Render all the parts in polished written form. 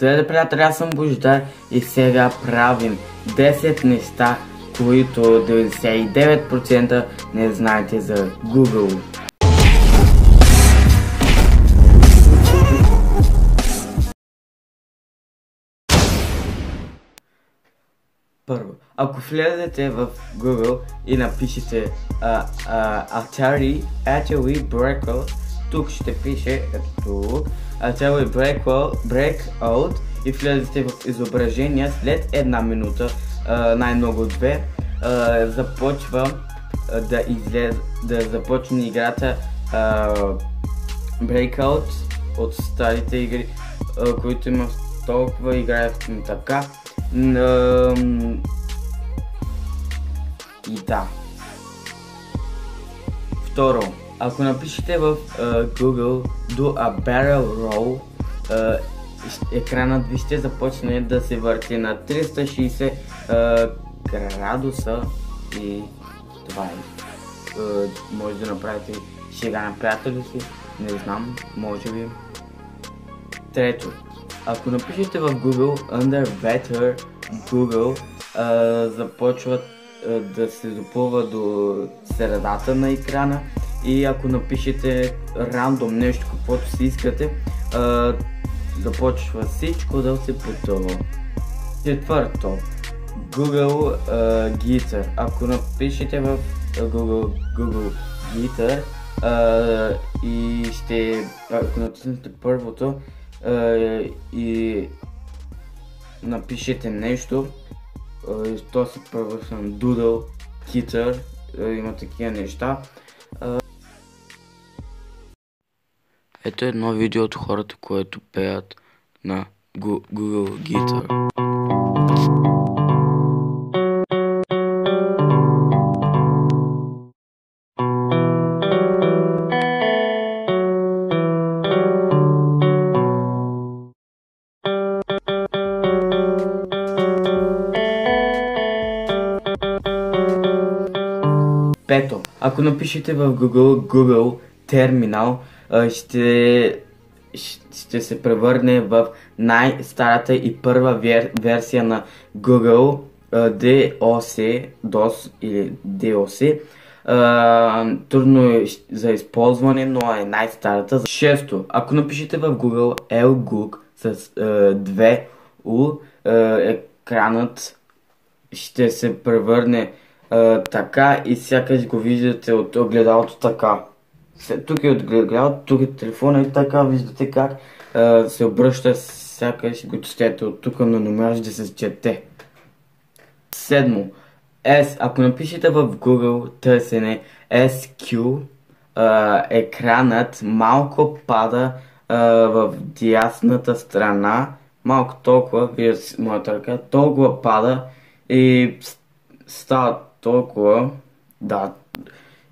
Здравейте, приятели, аз съм Божидар и сега правим 10 неща, които 99% не знаете за Google. Първо, ако влезете в Google и напишете Atari Breakout, тук ще пише ето Atari Breakout и влезете в изображения след една минута, най-много 2, започва да започне играта Breakout от старите игри, които има толкова играят така. И да. Второ, ако напишете в Google Do a Barrel Roll, екранът ви ще започне да се върти на 360 градуса и това е. Може да направите шега на приятели си, не знам, може би. Трето, ако напишете в Google Under Better Google, започва да се допълва до средата на екрана и ако напишете рандом нещо, каквото си искате, започва всичко да се потълва. Четвърто, Google Guitar. Ако напишете в Google Guitar и ако натиснете първото и напишете нещо, то се превръща на Doodle, Guitar, има такива неща. Ето едно видео от хората, които пеят на Google Guitar. Пето, ако напишете в Google Terminal, ще се превърне в най-старата и първа версия на Google DOS или DOS. Трудно е за използване, но е най-старата. Шесто, ако напишете в Google LGOOG с 2 U, екранът ще се превърне така и сякаш го виждате от огледалото така. Тук е огледалото, тук е телефона и така виждате как се обръща, сякаш го четете от тук, но не може да се чете. Седмо, ако напишете в Google търсене SQ, екранът малко пада в дясната страна, малко толкова, вие моята ръка, толкова пада и става толкова, да,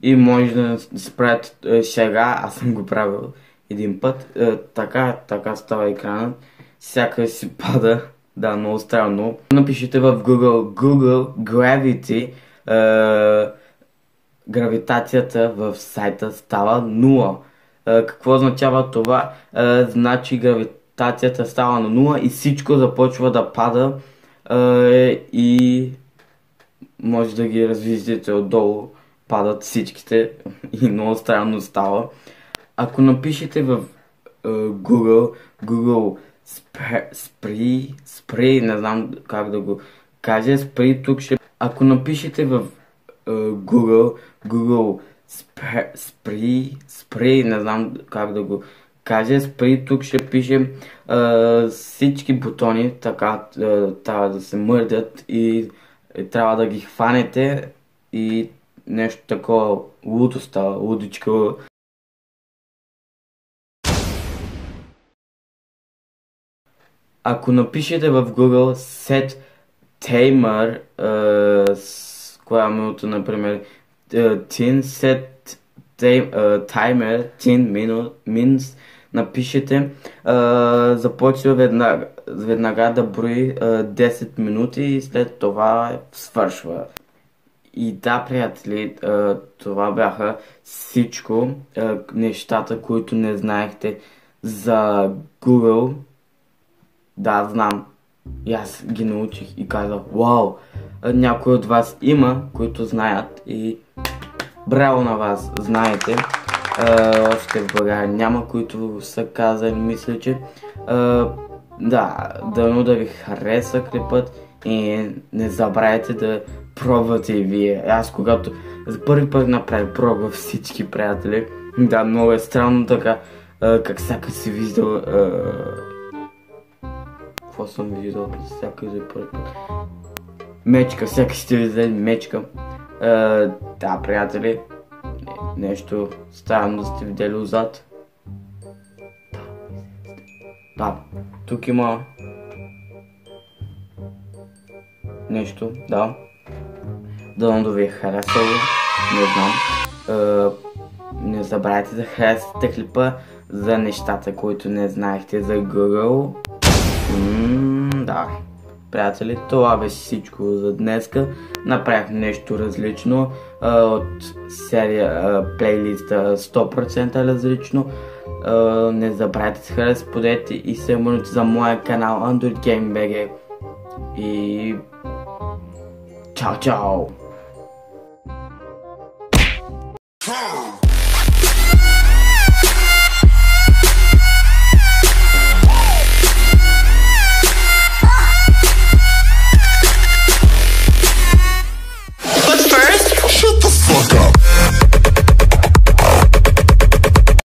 и може да се правят шега, аз съм го правил един път, така става екранът, сякаш си пада, да, много странно. Напишете в Google Gravity, гравитацията в сайта става 0. Какво означава това? Значи гравитацията става на 0 и всичко започва да пада и може да ги развиждате отдолу, падат всичките и много странно става. Ако напишете в Google Spree, не знам как да го кажа, Spree тук ще... Ако напишете в Google Spree, не знам как да го кажа, Spree тук ще пише всички бутони, така трябва да се мърдят и трябва да ги хванете и нещо такова лудо става, лудичко. Ако напишете в Google Set Timer, коя минута, например, 10 Set Timer 10 minutes, напишете, започва веднага да брои 10 минути и след това свършва. И да, приятели, това бяха всичко нещата, които не знаехте за Google. Да, знам. И аз ги научих и казах, вау, някой от вас има, които знаят и браво на вас, знаете. Още в България няма, които са казали, мисля, че да, дано да ви хареса клипът и не забравяйте да пробвате и вие. Аз когато за първи път направих, пробвах всички приятели. Да, много е странно така, как всяка си виждал, какво съм виждал всяка за първи път. Мечка, всяка сте виждали мечка. Да, приятели, нещо странно да сте видели отзад. Да, тук има нещо, да. Дано да ви е харесало, не знам. Не забравяйте да харесате клипа за нещата, които не знаехте за Google. Да, приятели, това беше всичко за днеска. Направих нещо различно от серия плейлиста 100% различно. Не забравяйте да се харесате и се абонирайте за моя канал Android Game BG. И чао, чао!